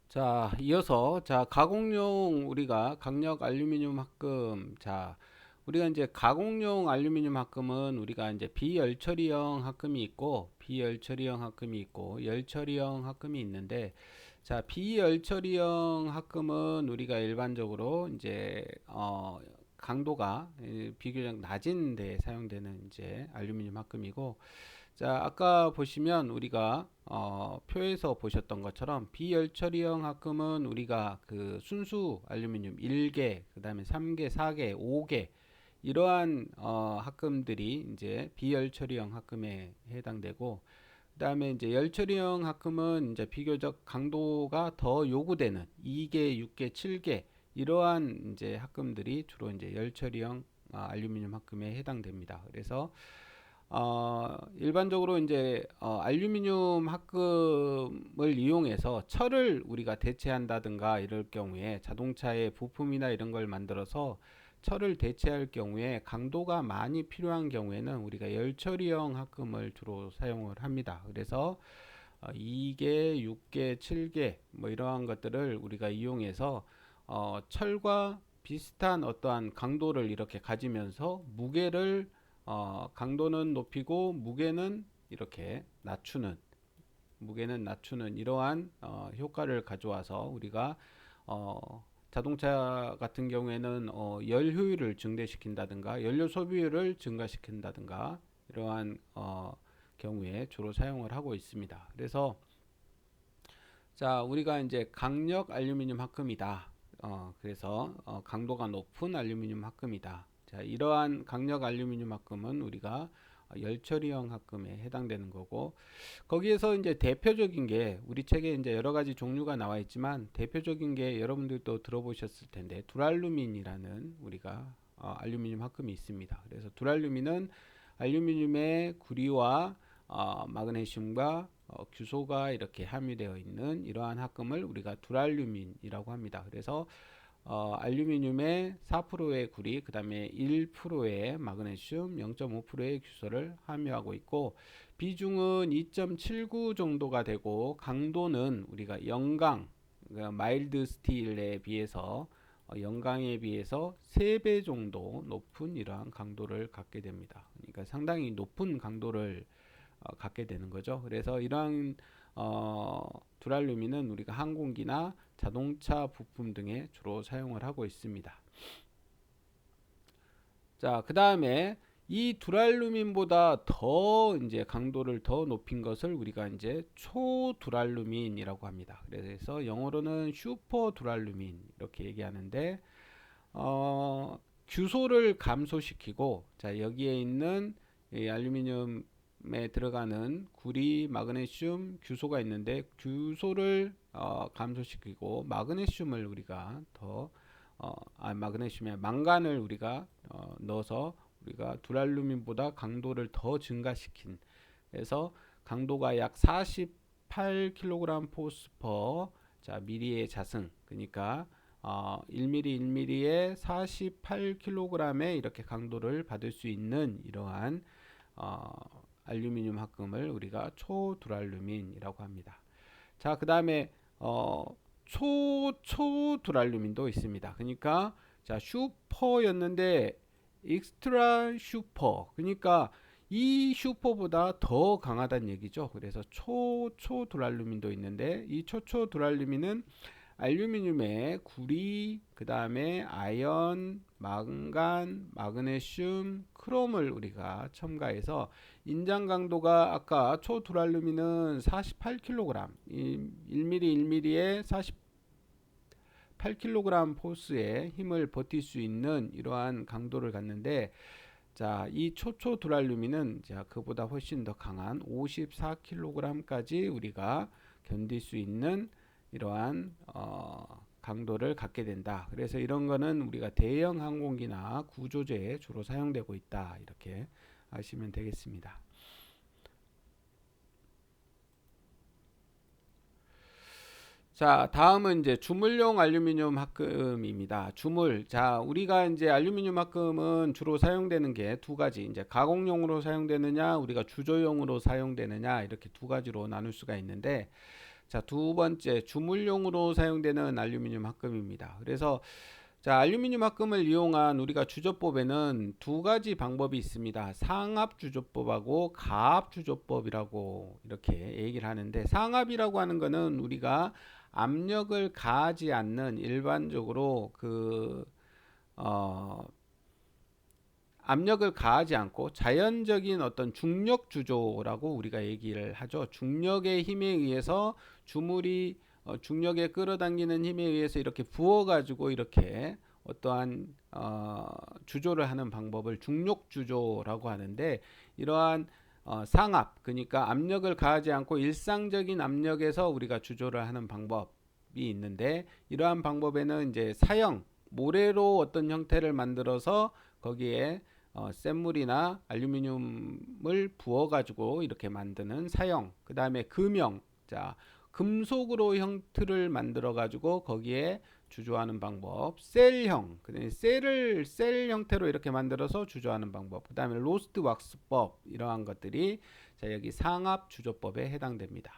자, 이어서 가공용 우리가 강력 알루미늄 합금. 우리가 이제 가공용 알루미늄 합금은 우리가 이제 비열처리형 합금이 있고 비열처리형 합금이 있고 열처리형 합금이 있는데, 비열처리형 합금은 우리가 일반적으로 이제 강도가 비교적 낮은 데 사용되는 이제 알루미늄 합금이고, 아까 보시면 우리가 표에서 보셨던 것처럼 비열처리형 합금은 우리가 그 순수 알루미늄 1개, 그다음에 3개, 4개, 5개 이러한 합금들이 이제 비열처리형 합금에 해당되고, 그다음에 이제 열처리형 합금은 이제 비교적 강도가 더 요구되는 2개, 6개, 7개 이러한 이제 합금들이 주로 이제 열처리형 알루미늄 합금에 해당됩니다. 그래서 일반적으로 이제 알루미늄 합금을 이용해서 철을 우리가 대체한다든가 이럴 경우에 자동차의 부품이나 이런 걸 만들어서 철을 대체할 경우에 강도가 많이 필요한 경우에는 우리가 열처리형 합금을 주로 사용을 합니다. 그래서 2개, 6개, 7개 뭐 이러한 것들을 우리가 이용해서 철과 비슷한 어떠한 강도를 이렇게 가지면서 무게를 강도는 높이고 무게는 낮추는 이러한 효과를 가져와서 우리가 자동차 같은 경우에는 열 효율을 증대시킨다든가 연료 소비율을 증가시킨다든가 이러한 경우에 주로 사용을 하고 있습니다. 그래서 우리가 이제 강력 알루미늄 합금이다. 그래서 강도가 높은 알루미늄 합금이다. 이러한 강력 알루미늄 합금은 우리가 열처리형 합금에 해당되는 거고, 거기에서 이제 대표적인 게 우리 책에 이제 여러 가지 종류가 나와 있지만 대표적인 게 여러분들도 들어보셨을 텐데 두랄루민이라는 우리가 알루미늄 합금이 있습니다. 그래서 두랄루민은 알루미늄의 구리와 마그네슘과 규소가 이렇게 함유되어 있는 이러한 합금을 우리가 두랄루민이라고 합니다. 그래서 알루미늄의 4%의 구리, 그 다음에 1%의 마그네슘, 0.5%의 규소를 함유하고 있고, 비중은 2.79 정도가 되고, 강도는 우리가 영강, 그러니까 마일드 스틸에 비해서 영강에 비해서 3배 정도 높은 이러한 강도를 갖게 됩니다. 그러니까 상당히 높은 강도를 갖게 되는 거죠. 그래서 이러한 두랄루민은 우리가 항공기나 자동차 부품 등에 주로 사용을 하고 있습니다. 그 다음에 이 두랄루민보다 더 이제 강도를 더 높인 것을 우리가 이제 초두랄루민이라고 합니다. 그래서 영어로는 슈퍼 두랄루민 이렇게 얘기하는데, 규소를 감소시키고, 여기에 있는 이 알루미늄에 들어가는 구리, 마그네슘, 규소가 있는데 규소를 감소시키고 마그네슘을 우리가 마그네슘에 망간을 우리가 넣어서 우리가 두랄루민보다 강도를 더 증가시킨, 그래서 강도가 약 48kg 포스퍼 미리의 자승, 그러니까 1mm 1mm에 48kg의 이렇게 강도를 받을 수 있는 이러한 알루미늄 합금을 우리가 초두랄루민이라고 합니다. 그 다음에 초두랄루민도 있습니다. 그러니까 슈퍼였는데 익스트라 슈퍼, 그러니까 이 슈퍼보다 더 강하다는 얘기죠. 그래서 초두랄루민도 있는데, 이 초초두랄루민은 알루미늄에 구리, 그 다음에 아연, 망간, 마그네슘, 크롬을 우리가 첨가해서 인장 강도가 아까 초두랄루민은 48kg, 1mm 1mm에 48kg 포스의 힘을 버틸 수 있는 이러한 강도를 갖는데, 이 초초두랄루민은 그보다 훨씬 더 강한 54kg까지 우리가 견딜 수 있는 이러한 강도를 갖게 된다. 그래서 이런 거는 우리가 대형 항공기나 구조제에 주로 사용되고 있다. 이렇게 아시면 되겠습니다. 다음은 이제 주물용 알루미늄 합금입니다. 우리가 이제 알루미늄 합금은 주로 사용되는 게 두 가지, 이제 가공용으로 사용되느냐, 우리가 주조용으로 사용되느냐, 이렇게 두 가지로 나눌 수가 있는데, 자, 두 번째 주물용으로 사용되는 알루미늄 합금입니다. 그래서 자, 알루미늄 합금을 이용한 우리가 주조법에는 두 가지 방법이 있습니다. 상압 주조법하고 가압 주조법이라고 이렇게 얘기를 하는데, 상압이라고 하는 거는 우리가 압력을 가하지 않는 일반적으로 어, 압력을 가하지 않고 자연적인 어떤 중력 주조라고 우리가 얘기를 하죠. 중력의 힘에 의해서 주물이 중력에 끌어당기는 힘에 의해서 이렇게 부어가지고 이렇게 어떠한 주조를 하는 방법을 중력 주조라고 하는데, 이러한 상압, 그러니까 압력을 가하지 않고 일상적인 압력에서 우리가 주조를 하는 방법이 있는데, 이러한 방법에는 이제 사형 모래로 어떤 형태를 만들어서 거기에 쇳물이나 알루미늄을 부어가지고 이렇게 만드는 사형, 그 다음에 금형, 자, 금속으로 형틀을 만들어가지고 거기에 주조하는 방법, 셀형, 셀 형태로 이렇게 만들어서 주조하는 방법, 그 다음에 로스트 왁스법, 이러한 것들이 자, 여기 상압 주조법에 해당됩니다.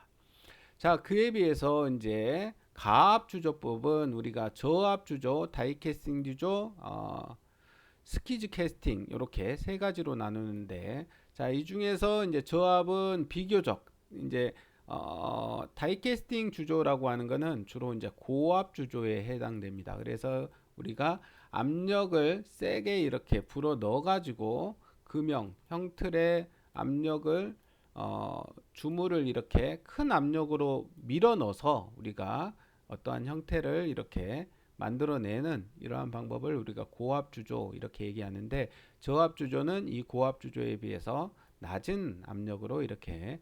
자, 그에 비해서 이제 가압 주조법은 우리가 저압 주조, 다이캐스팅 주조, 스키즈 캐스팅, 이렇게 세 가지로 나누는데, 자, 이 중에서 이제 저압은 비교적 이제 다이캐스팅 주조라고 하는 거는 주로 이제 고압 주조에 해당됩니다. 그래서 우리가 압력을 세게 이렇게 불어 넣어 가지고 금형 형틀의 압력을 주물을 이렇게 큰 압력으로 밀어 넣어서 우리가 어떠한 형태를 이렇게 만들어내는 이러한 방법을 우리가 고압 주조 이렇게 얘기하는데, 저압 주조는 이 고압 주조에 비해서 낮은 압력으로 이렇게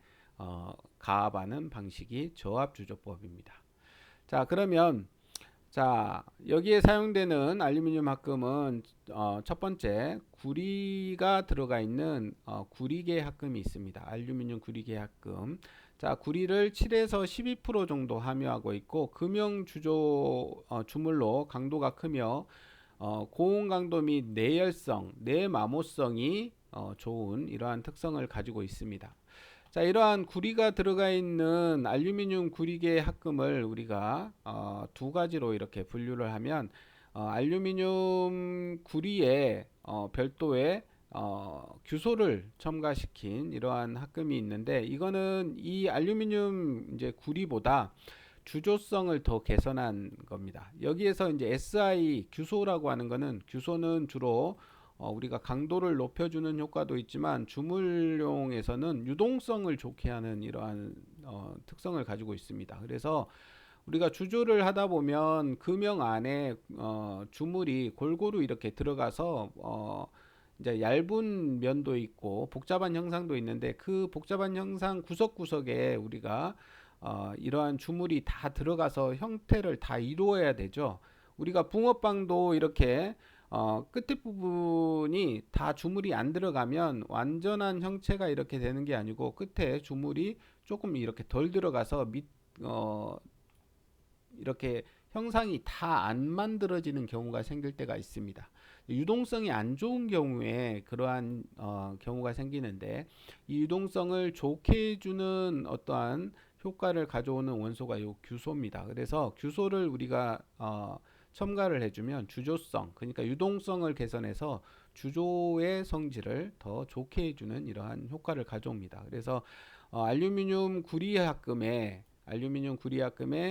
가압하는 방식이 저압 주조법입니다. 자, 그러면 자, 여기에 사용되는 알루미늄 합금은 첫 번째 구리가 들어가 있는 구리계 합금이 있습니다. 알루미늄 구리계 합금. 자, 구리를 7에서 12% 정도 함유하고 있고, 금형 주물로 강도가 크며 고온 강도 및 내열성, 내마모성이 좋은 이러한 특성을 가지고 있습니다. 자, 이러한 구리가 들어가 있는 알루미늄 구리계 합금을 우리가 두 가지로 이렇게 분류를 하면, 알루미늄 구리에 별도의 규소를 첨가시킨 이러한 합금이 있는데, 이거는 이 알루미늄 이제 구리보다 주조성을 더 개선한 겁니다. 여기에서 이제 SI 규소라고 하는 거는, 규소는 주로 우리가 강도를 높여주는 효과도 있지만 주물용에서는 유동성을 좋게 하는 이러한 특성을 가지고 있습니다. 그래서 우리가 주조를 하다 보면 금형 안에 주물이 골고루 이렇게 들어가서 이제 얇은 면도 있고 복잡한 형상도 있는데, 그 복잡한 형상 구석구석에 우리가 이러한 주물이 다 들어가서 형태를 다 이루어야 되죠. 우리가 붕어빵도 이렇게 끝에 부분이 다 주물이 안 들어가면 완전한 형체가 이렇게 되는 게 아니고, 끝에 주물이 조금 이렇게 덜 들어가서 이렇게 형상이 다 안 만들어지는 경우가 생길 때가 있습니다. 유동성이 안 좋은 경우에 그러한 경우가 생기는데, 이 유동성을 좋게 해주는 어떠한 효과를 가져오는 원소가 요 규소입니다. 그래서 규소를 우리가 첨가를 해주면 주조성, 그러니까 유동성을 개선해서 주조의 성질을 더 좋게 해주는 이러한 효과를 가져옵니다. 그래서 알루미늄 구리합금에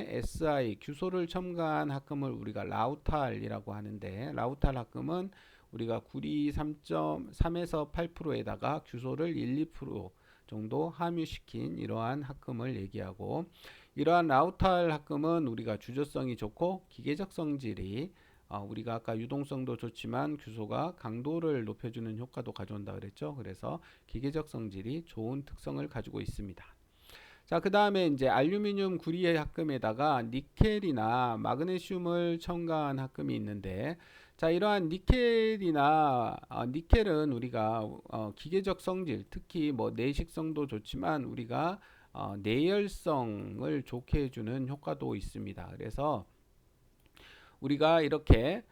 SI 규소를 첨가한 합금을 우리가 라우탈이라고 하는데, 라우탈 합금은 우리가 구리 3.3에서 8%에다가 규소를 1, 2% 정도 함유시킨 이러한 합금을 얘기하고, 이러한 라우탈 합금은 우리가 주조성이 좋고 기계적 성질이 우리가 아까 유동성도 좋지만 규소가 강도를 높여주는 효과도 가져온다 그랬죠. 그래서 기계적 성질이 좋은 특성을 가지고 있습니다. 자, 그 다음에 이제 알루미늄 구리의 합금에다가 니켈이나 마그네슘을 첨가한 합금이 있는데, 자, 이러한 니켈은 우리가 기계적 성질, 특히 뭐 내식성도 좋지만 우리가 내열성을 좋게 해주는 효과도 있습니다. 그래서 우리가 이렇게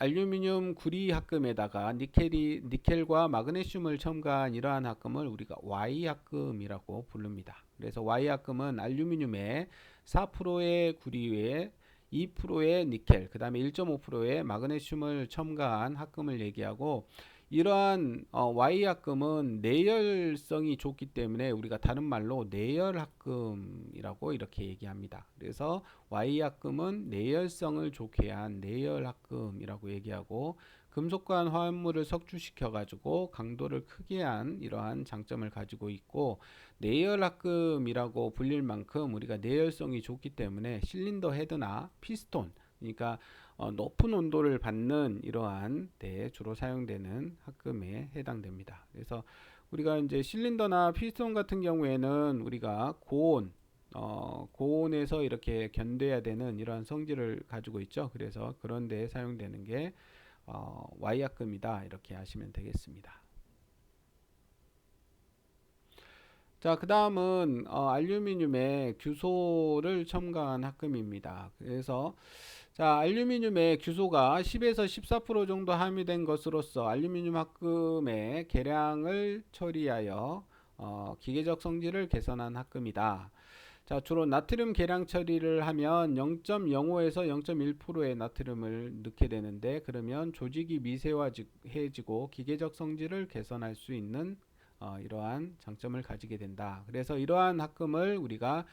알루미늄 구리 합금에다가 니켈과 마그네슘을 첨가한 이러한 합금을 우리가 Y 합금이라고 부릅니다. 그래서 Y합금은 알루미늄에 4%의 구리에 2%의 니켈, 그 다음에 1.5%의 마그네슘을 첨가한 합금을 얘기하고, 이러한 Y합금은 내열성이 좋기 때문에 우리가 다른 말로 내열합금이라고 이렇게 얘기합니다. 그래서 Y합금은 내열성을 좋게 한 내열합금이라고 얘기하고, 금속과 화합물을 석주시켜 가지고 강도를 크게 한 이러한 장점을 가지고 있고, 내열합금이라고 불릴 만큼 우리가 내열성이 좋기 때문에 실린더 헤드나 피스톤, 그러니까 높은 온도를 받는 이러한 데 주로 사용되는 합금에 해당됩니다. 그래서 우리가 이제 실린더나 피스톤 같은 경우에는 우리가 고온에서 이렇게 견뎌야 되는 이러한 성질을 가지고 있죠. 그래서 그런 데에 사용되는 게 Y합금이다 이렇게 하시면 되겠습니다. 자, 그 다음은 알루미늄에 규소를 첨가한 합금입니다. 그래서 자, 알루미늄에 규소가 10에서 14% 정도 함유된 것으로서 알루미늄 합금의 계량을 처리하여 기계적 성질을 개선한 합금이다. 자, 주로 나트륨 계량 처리를 하면 0.05에서 0.1%의 나트륨을 넣게 되는데, 그러면 조직이 미세화해지고 기계적 성질을 개선할 수 있는 이러한 장점을 가지게 된다. 그래서 이러한 합금을 우리가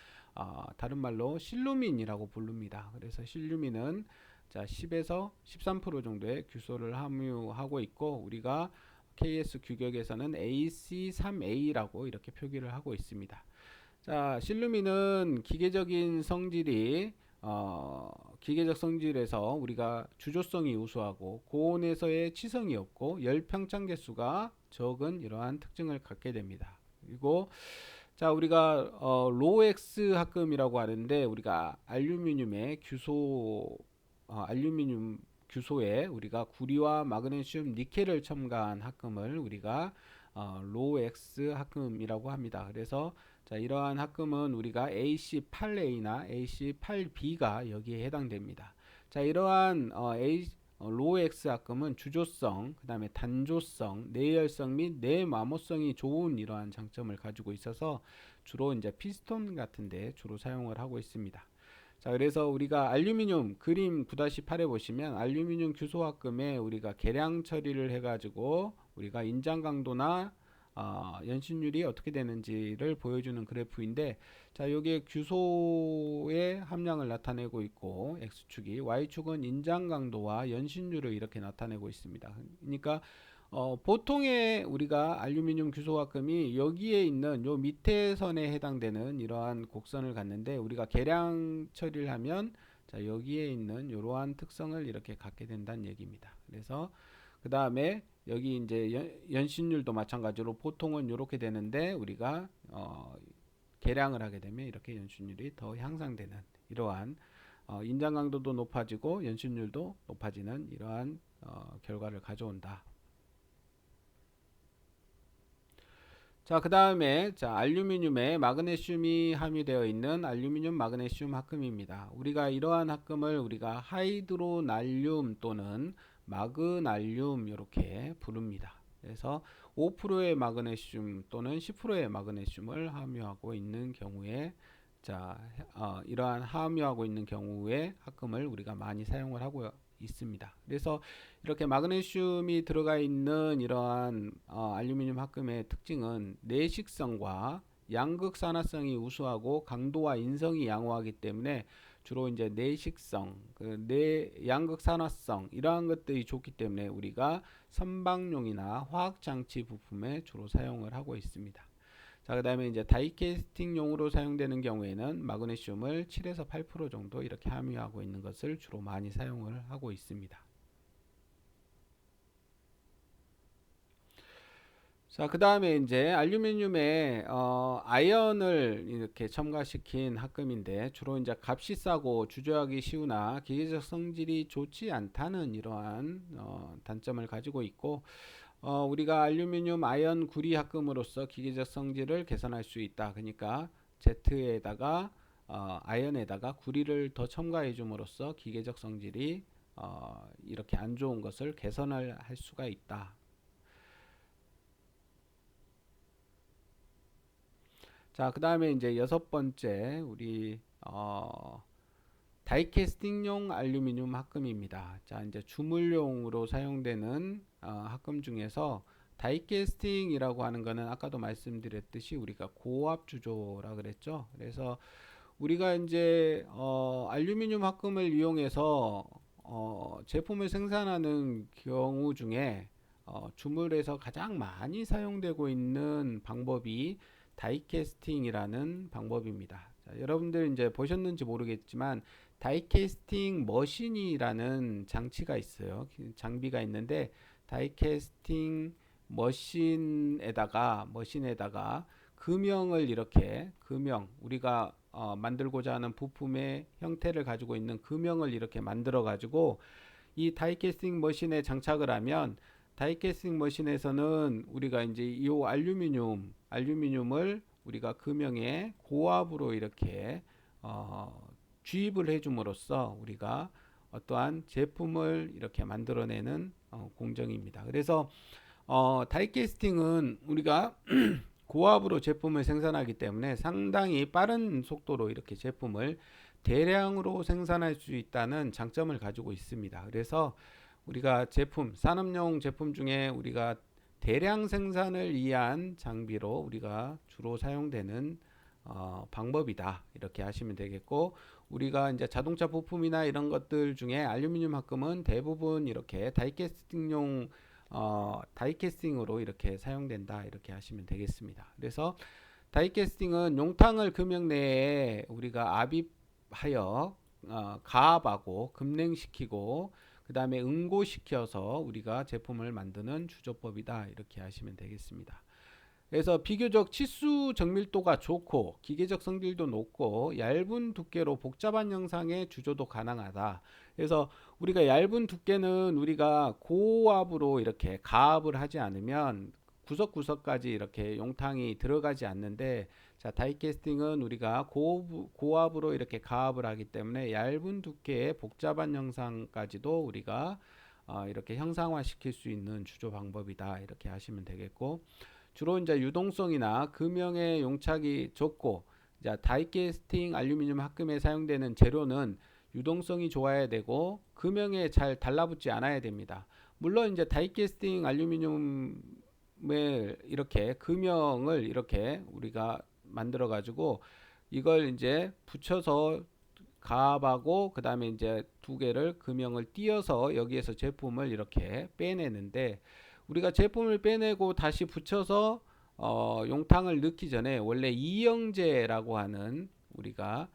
다른 말로 실루민이라고 부릅니다. 그래서 실루민은 자 10에서 13% 정도의 규소를 함유하고 있고, 우리가 KS 규격에서는 AC3A라고 이렇게 표기를 하고 있습니다. 자, 실루민은 기계적인 성질이 기계적 성질에서 우리가 주조성이 우수하고 고온에서의 치성이 없고 열 평창 개수가 적은 이러한 특징을 갖게 됩니다. 그리고 자, 우리가 로엑스 합금이라고 하는데, 우리가 알루미늄의 알루미늄 규소에 우리가 구리와 마그네슘, 니켈을 첨가한 합금을 우리가 로엑스 합금이라고 합니다. 그래서 자, 이러한 합금은 우리가 AC8A나 AC8B가 여기에 해당됩니다. 자, 이러한 로엑스 합금은 주조성, 그 다음에 단조성, 내열성 및 내마모성이 좋은 이러한 장점을 가지고 있어서 주로 이제 피스톤 같은데 주로 사용을 하고 있습니다. 자, 그래서 우리가 알루미늄 그림 9-8에 보시면 알루미늄 규소 합금에 우리가 계량 처리를 해가지고 우리가 인장 강도나 연신율이 어떻게 되는지를 보여주는 그래프인데, 자, 여기에 규소의 함량을 나타내고 있고 X축이, Y축은 인장 강도와 연신율을 이렇게 나타내고 있습니다. 그러니까 보통의 우리가 알루미늄 규소합금이 여기에 있는 요 밑에 선에 해당되는 이러한 곡선을 갖는데, 우리가 계량 처리를 하면 자, 여기에 있는 이러한 특성을 이렇게 갖게 된다는 얘기입니다. 그래서 그 다음에 여기 이제 연신율도 마찬가지로 보통은 이렇게 되는데, 우리가 계량을 하게 되면 이렇게 연신율이 더 향상되는 이러한 인장 강도도 높아지고 연신율도 높아지는 이러한 결과를 가져온다. 자, 그 다음에 자, 알루미늄에 마그네슘이 함유되어 있는 알루미늄 마그네슘 합금입니다. 우리가 이러한 합금을 우리가 하이드로날륨 또는 마그날륨 이렇게 부릅니다. 그래서 5%의 마그네슘 또는 10%의 마그네슘을 함유하고 있는 경우에 자, 이러한 함유하고 있는 경우에 합금을 우리가 많이 사용을 하고 있습니다. 그래서 이렇게 마그네슘이 들어가 있는 이러한 알루미늄 합금의 특징은 내식성과 양극산화성이 우수하고 강도와 인성이 양호하기 때문에 주로 이제 내식성, 양극산화성 이러한 것들이 좋기 때문에 우리가 선박용이나 화학장치 부품에 주로 사용을 하고 있습니다. 자, 그 다음에 이제 다이캐스팅용으로 사용되는 경우에는 마그네슘을 7에서 8% 정도 이렇게 함유하고 있는 것을 주로 많이 사용을 하고 있습니다. 자, 그 다음에 이제 알루미늄에 아연을 이렇게 첨가시킨 합금인데, 주로 이제 값이 싸고 주저하기 쉬우나 기계적 성질이 좋지 않다는 이러한 단점을 가지고 있고, 우리가 알루미늄 아연 구리 합금으로써 기계적 성질을 개선할 수 있다. 그러니까 Z에다가 아연에다가 구리를 더 첨가해 줌으로써 기계적 성질이 이렇게 안 좋은 것을 개선을 할 수가 있다. 자, 그 다음에 이제 여섯 번째 우리 다이캐스팅용 알루미늄 합금입니다. 자, 이제 주물용으로 사용되는 합금 중에서 다이캐스팅이라고 하는 거는 아까도 말씀드렸듯이 우리가 고압 주조라 그랬죠. 그래서 우리가 이제 알루미늄 합금을 이용해서 제품을 생산하는 경우 중에 주물에서 가장 많이 사용되고 있는 방법이 다이캐스팅이라는 방법입니다. 자, 여러분들 이제 보셨는지 모르겠지만 다이캐스팅 머신이라는 장치가 있어요. 장비가 있는데 다이캐스팅 머신에다가 금형을 이렇게 우리가 만들고자 하는 부품의 형태를 가지고 있는 금형을 이렇게 만들어 가지고 이 다이캐스팅 머신에 장착을 하면 다이캐스팅 머신에서는 우리가 이제 이 알루미늄을 우리가 금형에 고압으로 이렇게 주입을 해줌으로써 우리가 어떠한 제품을 이렇게 만들어내는 공정입니다. 그래서 다이캐스팅은 우리가 고압으로 제품을 생산하기 때문에 상당히 빠른 속도로 이렇게 제품을 대량으로 생산할 수 있다는 장점을 가지고 있습니다. 그래서 우리가 산업용 제품 중에 우리가 대량 생산을 위한 장비로 우리가 주로 사용되는 방법이다. 이렇게 하시면 되겠고, 우리가 이제 자동차 부품이나 이런 것들 중에 알루미늄 합금은 대부분 이렇게 다이캐스팅으로 이렇게 사용된다. 이렇게 하시면 되겠습니다. 그래서 다이캐스팅은 용탕을 금형 내에 우리가 압입하여 가압하고 급냉시키고 그 다음에 응고시켜서 우리가 제품을 만드는 주조법이다. 이렇게 하시면 되겠습니다. 그래서 비교적 치수 정밀도가 좋고 기계적 성질도 높고 얇은 두께로 복잡한 형상의 주조도 가능하다. 그래서 우리가 얇은 두께는 우리가 고압으로 이렇게 가압을 하지 않으면 구석구석까지 이렇게 용탕이 들어가지 않는데, 자, 다이캐스팅은 우리가 고압으로 이렇게 가압을 하기 때문에 얇은 두께의 복잡한 형상까지도 우리가 이렇게 형상화 시킬 수 있는 주조 방법이다. 이렇게 하시면 되겠고, 주로 이제 유동성이나 금형의 용착이 적고, 이제 다이캐스팅 알루미늄 합금에 사용되는 재료는 유동성이 좋아야 되고 금형에 잘 달라붙지 않아야 됩니다. 물론 이제 다이캐스팅 알루미늄을 이렇게 금형을 이렇게 우리가 만들어 가지고 이걸 이제 붙여서 가압하고 그 다음에 이제 두 개를 금형을 띄어서 여기에서 제품을 이렇게 빼내는데, 우리가 제품을 빼내고 다시 붙여서 용탕을 넣기 전에 원래 이영제라고 하는 우리가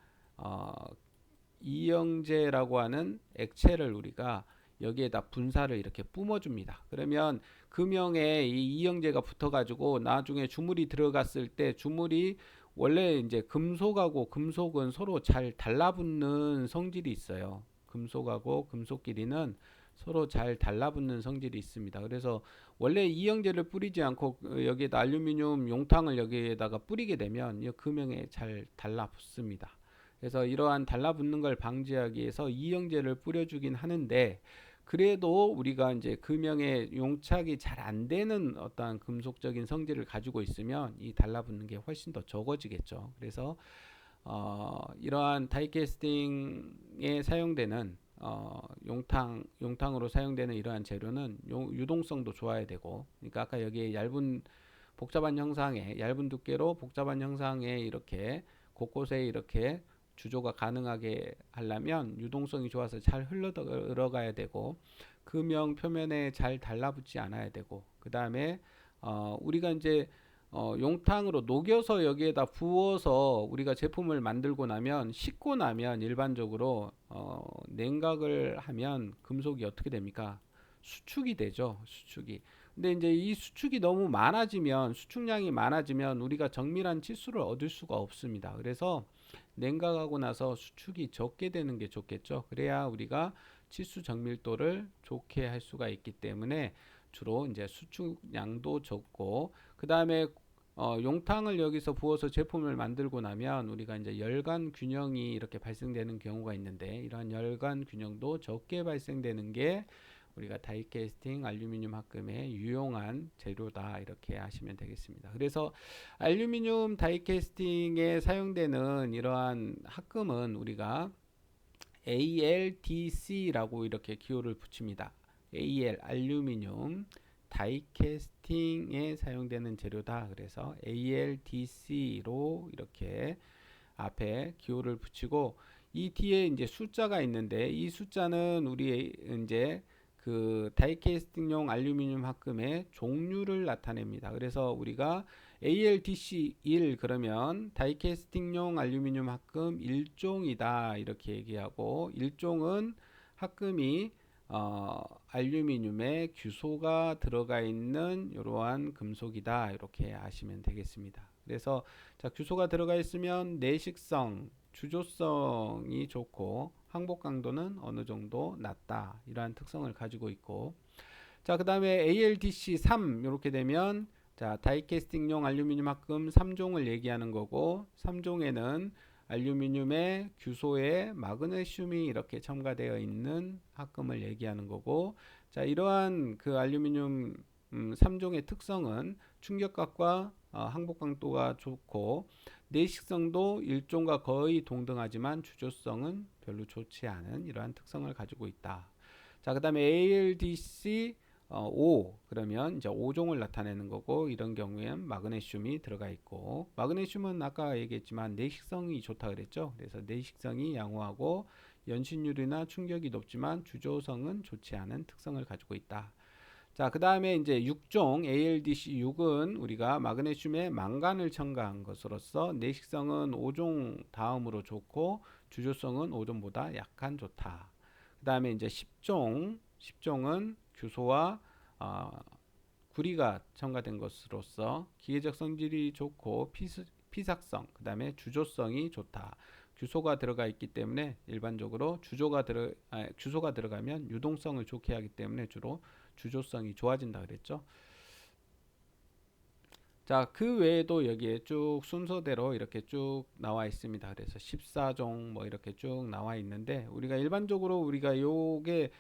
이영제라고 하는 액체를 우리가 여기에다 분사를 이렇게 뿜어줍니다. 그러면 금형에 이 이영제가 붙어가지고 나중에 주물이 들어갔을 때 주물이 원래 이제 금속하고 금속은 서로 잘 달라붙는 성질이 있어요. 금속하고 금속끼리는 서로 잘 달라붙는 성질이 있습니다. 그래서 원래 이영제를 뿌리지 않고 여기에다 알루미늄 용탕을 여기에다가 뿌리게 되면 이 금형에 잘 달라붙습니다. 그래서 이러한 달라붙는 걸 방지하기 위해서 이영제를 뿌려주긴 하는데, 그래도 우리가 이제 금형에 용착이 잘 안 되는 어떠한 금속적인 성질을 가지고 있으면 이 달라붙는 게 훨씬 더 적어지겠죠. 그래서 이러한 다이캐스팅에 사용되는 용탕으로 사용되는 이러한 재료는 유동성도 좋아야 되고, 그러니까 아까 여기에 복잡한 형상의 얇은 두께로 복잡한 형상의 이렇게 곳곳에 이렇게 주조가 가능하게 하려면 유동성이 좋아서 잘 흘러 들어가야 되고 금형 표면에 잘 달라붙지 않아야 되고, 그 다음에 우리가 이제 용탕으로 녹여서 여기에다 부어서 우리가 제품을 만들고 나면 씻고 나면 일반적으로 냉각을 하면 금속이 어떻게 됩니까? 수축이 되죠. 수축이. 근데 이제 이 수축이 너무 많아지면, 수축량이 많아지면 우리가 정밀한 치수를 얻을 수가 없습니다. 그래서 냉각하고 나서 수축이 적게 되는 게 좋겠죠. 그래야 우리가 치수 정밀도를 좋게 할 수가 있기 때문에 주로 이제 수축량도 적고, 그 다음에 용탕을 여기서 부어서 제품을 만들고 나면 우리가 이제 열간 균형이 이렇게 발생되는 경우가 있는데, 이러한 열간 균형도 적게 발생되는 게 우리가 다이캐스팅 알루미늄 합금에 유용한 재료다 이렇게 하시면 되겠습니다. 그래서 알루미늄 다이캐스팅에 사용되는 이러한 합금은 우리가 ALDC라고 이렇게 기호를 붙입니다. AL 알루미늄 다이캐스팅에 사용되는 재료다. 그래서 ALDC로 이렇게 앞에 기호를 붙이고 이 뒤에 이제 숫자가 있는데 이 숫자는 우리 이제 그 다이캐스팅용 알루미늄 합금의 종류를 나타냅니다. 그래서 우리가 ALDC 1 그러면 다이캐스팅용 알루미늄 합금 1종이다 이렇게 얘기하고 1종은 합금이 알루미늄에 규소가 들어가 있는 이러한 금속이다 이렇게 아시면 되겠습니다. 그래서 자, 규소가 들어가 있으면 내식성, 주조성이 좋고 항복 강도는 어느 정도 낮다 이러한 특성을 가지고 있고 자, 그 다음에 ALDC 3 이렇게 되면 자, 다이캐스팅용 알루미늄 합금 3종을 얘기하는 거고 3종에는 알루미늄의 규소에 마그네슘이 이렇게 첨가되어 있는 합금을 얘기하는 거고 자, 이러한 그 알루미늄 3종의 특성은 충격값과 항복 강도가 좋고 내식성도 일종과 거의 동등하지만 주조성은 별로 좋지 않은 이러한 특성을 가지고 있다. 자, 그 다음에 ALDC 5 그러면 이제 5종을 나타내는 거고 이런 경우엔 마그네슘이 들어가 있고 마그네슘은 아까 얘기했지만 내식성이 좋다 그랬죠. 그래서 내식성이 양호하고 연신율이나 충격이 높지만 주조성은 좋지 않은 특성을 가지고 있다. 자, 그 다음에 이제 6종 ALDC 6은 우리가 마그네슘에 망간을 첨가한 것으로서 내식성은 5종 다음으로 좋고 주조성은 5종보다 약간 좋다. 그 다음에 이제 10종은 규소와 구리가 첨가된 것으로서 기계적 성질이 좋고 피삭성, 그 다음에 주조성이 좋다. 규소가 들어가 있기 때문에 일반적으로 규소가 들어가면 유동성을 좋게 하기 때문에 주로 주조성이 좋아진다 그랬죠. 자, 그 외에도 여기에 쭉 순서대로 이렇게 쭉 나와 있습니다. 그래서 14종 뭐 이렇게 쭉 나와 있는데 우리가 일반적으로 우리가 요게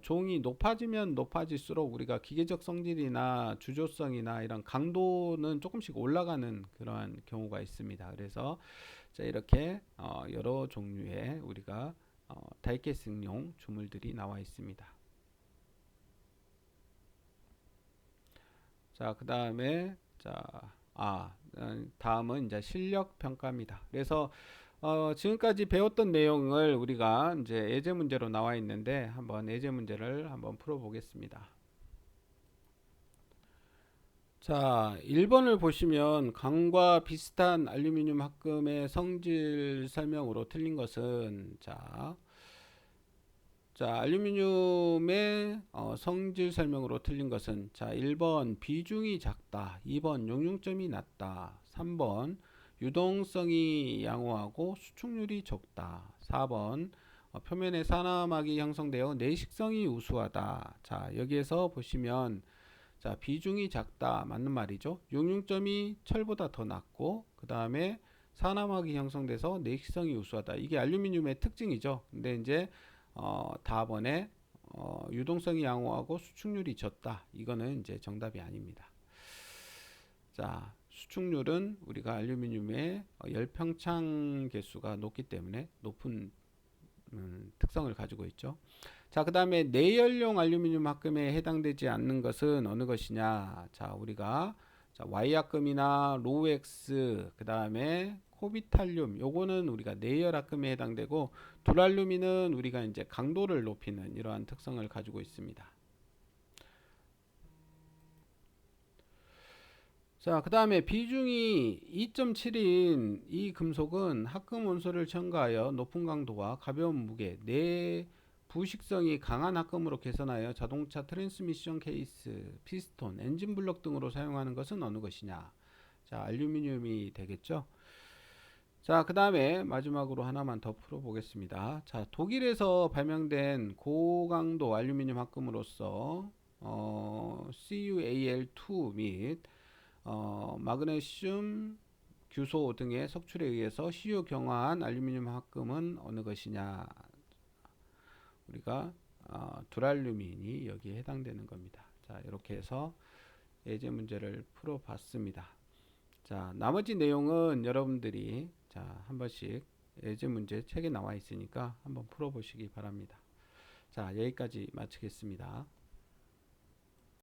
종이 높아지면 높아질수록 우리가 기계적 성질이나 주조성이나 이런 강도는 조금씩 올라가는 그러한 경우가 있습니다. 그래서 자, 이렇게 여러 종류의 우리가 다이캐스팅용 주물들이 나와 있습니다. 자, 그 다음에 다음은 이제 실력 평가입니다. 그래서 지금까지 배웠던 내용을 우리가 이제 예제 문제로 나와 있는데 한번 예제 문제를 한번 풀어 보겠습니다. 자, 1번을 보시면 강과 비슷한 알루미늄 합금의 성질 설명으로 틀린 것은 알루미늄의 성질 설명으로 틀린 것은 1번 비중이 작다, 2번 용융점이 낮다, 3번 유동성이 양호하고 수축률이 적다, 4번 표면에 산화막이 형성되어 내식성이 우수하다. 자, 여기에서 보시면 비중이 작다 맞는 말이죠. 용융점이 철보다 더 낮고 그 다음에 산화막이 형성돼서 내식성이 우수하다. 이게 알루미늄의 특징이죠. 근데 이제 다번에 유동성이 양호하고 수축률이 적다. 이거는 이제 정답이 아닙니다. 자, 수축률은 우리가 알루미늄의 열평창 개수가 높기 때문에 높은 특성을 가지고 있죠. 자, 그 다음에 내열용 알루미늄 합금에 해당되지 않는 것은 어느 것이냐? 자, 우리가 Y 합금이나 로우엑스, 그 다음에 코비탈륨, 요거는 우리가 내열 합금에 해당되고 두랄루민은 우리가 이제 강도를 높이는 이러한 특성을 가지고 있습니다. 자, 그 다음에 비중이 2.7인 이 금속은 합금 원소를 첨가하여 높은 강도와 가벼운 무게, 부식성이 강한 합금으로 개선하여 자동차 트랜스미션 케이스, 피스톤, 엔진 블럭 등으로 사용하는 것은 어느 것이냐? 자, 알루미늄이 되겠죠. 자, 그 다음에 마지막으로 하나만 더 풀어보겠습니다. 자, 독일에서 발명된 고강도 알루미늄 합금으로서 CuAl2 및 마그네슘, 규소 등의 석출에 의해서 CU 경화한 알루미늄 합금은 어느 것이냐? 우리가 두랄루민이 여기에 해당되는 겁니다. 자, 이렇게 해서 예제 문제를 풀어봤습니다. 자, 나머지 내용은 여러분들이 한 번씩 예제 문제 책에 나와 있으니까 한번 풀어보시기 바랍니다. 자, 여기까지 마치겠습니다.